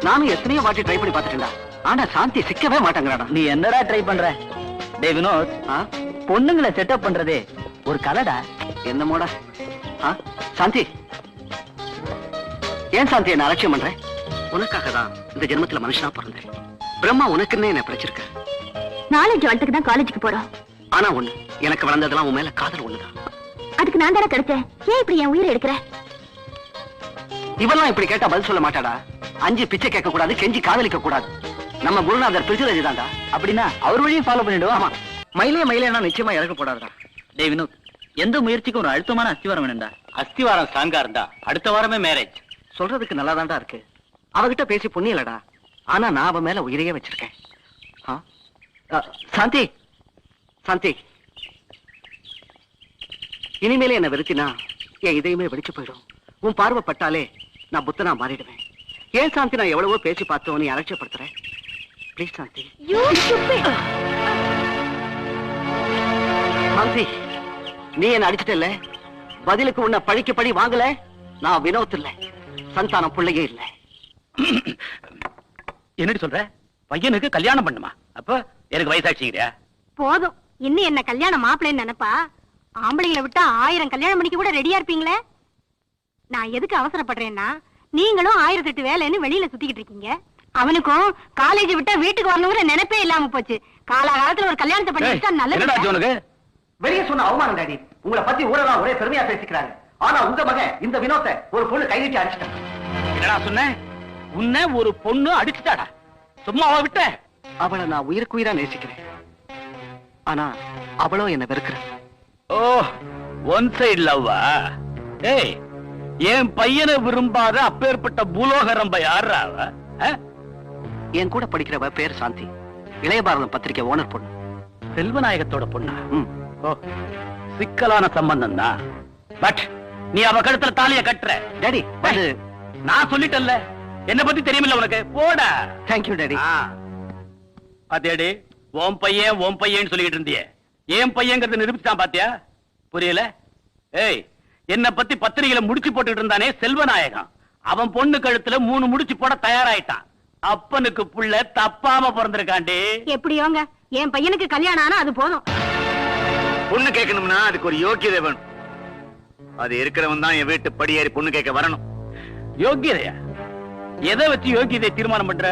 நானும் எத்தனையோ வாட்டி ட்ரை பண்ணி பார்த்துட்டேன்டா. ஆனா சாந்தி சிக்கவே மாட்டேங்கிறாடா. நீ என்னடா ட்ரை பண்ற? டேய் வினோத், பொண்ணுங்களை செட்டப் பண்றதே ஒரு கலடா. என்னமோடா. சாந்தி, ஏன் சாந்தி என்ன அலட்சியம் பண்ற? உனக்காக தான் இந்த ஜென்மத்துல மனுஷனா பிறந்தேன். பிரம்மா உனக்குன்னே என்ன பிடிச்சிருக்க. நாலேஜ் வளர்த்துக்கு தான் காலேஜுக்கு போறோம். ஆனா ஒண்ணு, எனக்கு வளர்ந்ததெல்லாம் உன் மேல காதல் ஒண்ணுதான். அதுக்கு நான் தானே கிடைச்சேன். ஏன் இப்படி என் உயிரை எடுக்கிற? இவெல்லாம் இப்படி கேட்டா பதில் சொல்ல மாட்டாடா. 5 பிச்சை கேட்க கூடாது, கெஞ்சி காதலிக்க கூடாது. நம்ம குருநாதர் பிரிச்சுரஜி தான்டா. அப்படின்னா அவர் வழியும் ஃபாலோ பண்ணிடுவோம். ஆமா, மயிலேனா நிச்சயமா இறக்க போடாதா. டேய் வினோத், எந்த முயற்சிக்கும் ஒரு அழுத்தமான அஸ்திவாரம் வேணும்டா. அஸ்திவாரம் ஸ்ட்ராங்கா இருந்தா அடுத்த வாரமே மேரேஜ். சொல்றதுக்கு நல்லாதான்டா இருக்கு. அவகிட்ட பேசி புண்ணியலடா. ஆனா நான் அவ மேல உயிரையே வச்சிருக்கேன். சாந்தி, சாந்தி, இனிமேலே என்ன வெறுத்தினா என் இதயமே வெடிச்சு போயிடும். உன் பார்வை பட்டாலே நான் புத்தனா மாறிடுவேன். ஏன் சாந்தி, நான் எவ்வளவோ பேசி பார்த்தோம், நீ அலட்சியப்படுத்துறேன். ப்ளீஸ் சாந்தி. சாந்தி, நீ என்ன அடிச்சிட்டல்ல, பதிலுக்கு உன்னை பழிக்கு பழி வாங்கல. நான் வினோத் இல்ல, சந்தானம் பிள்ளையே இல்ல. என்னடி சொல்ற? பையனுக்கு கல்யாணம் பண்ணுமா? அப்ப எனக்கு வயசாச்சுக்கிறியா? போதும், இன்னும் என்ன கல்யாணம் மாப்பிள்ளைன்னு நினைப்பா. ஆம்பளைங்களை விட்டா 1000 கல்யாணம் பண்ணிக்க கூட ரெடியா இருப்பீங்களே. நான் எதுக்கு அவசரப்படுறேன்னா, நீங்களும் 1008 வேலைன்னு வெளியில சுத்திக்கிட்டு இருக்கீங்க. அவனுக்கும் காலேஜ் விட்டா வீட்டுக்கு வரணுங்கிற நினைப்பே இல்லாம போச்சு. காலகாலத்துல ஒரு கல்யாணத்தை பண்ணிட்டா நல்லது. வெளியே சொன்ன அவமானம் டாடி. உங்களை பத்தி ஊரெல்லாம் ஒரே பெருமையா பேசிக்கிறாங்க. ஆனா உங்க மகன் இந்த வினோத்தை ஒரு பொண்ணு கைவிட்டு அடிச்சிட்டான். என்னடா சொன்ன? உன்னை ஒரு பொண்ணு அடிச்சுட்டாடா. சும்மாவா விட்ட? அவளை நான் உயிருக்கு உயிரா நேசிக்கிறேன். ஆனா அவளோ என்ன வெறுக்கிறேன். ஓ, ஒன் சைடு லவ்வா? ஏய், என் பையனை விரும்பாத அப்பேற்பட்ட பூலோக ரம்ப யாரா அவ? என் கூட படிக்கிறவ பேர் சாந்தி. இளைய பாரதம் பத்திரிகை ஓனர் பொண்ணு. செல்வநாயகத்தோட பொண்ணா? ஓ, சிக்கலான சம்பந்தம் தான். பட் நீ அவ கழுத்துல தாலிய கட்டுற. டாடி, அது நான் சொல்லிட்டல்ல, என்ன பத்தி தெரியுமில்ல உனக்கு. போடா. Thank you daddy. பாத்தியாடி, ஓம் பையன் சொல்லிட்டு இருந்தியே, ஏன் பையங்கிறத நிரூபிச்சான் பாத்தியா? புரியல? ஏய், என்ன பத்தி பத்திரிகையில முடிச்சு போட்டுட்டு இருந்தானே செல்வநாயகம், அவன் பொண்ணு கழுத்துல 3 முடிச்சு போட தயாராயிட்டான். அப்பனுக்கு புள்ள தப்பாம பிறந்திருக்காண்டி. எப்படியோங்க, என் பையனுக்கு கல்யாணம் ஆனா அது போதும். பொண்ணு கேட்கணும்னா அதுக்கு ஒரு யோக்கியதை வேணும். அது இருக்கிறவன் தான் என் வீட்டு படியேறி பொண்ணு கேட்க வரணும். யோக்கியதையா? எதை வச்சு யோக்கியதை தீர்மானம் பண்ற?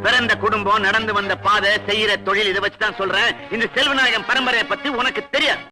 பிறந்த குடும்பம், நடந்து வந்த பாதை, செய்யற தொழில், இதை வச்சுதான் சொல்றேன். இந்த செல்வநாயகம் பரம்பரையை பத்தி உனக்கு தெரியாது.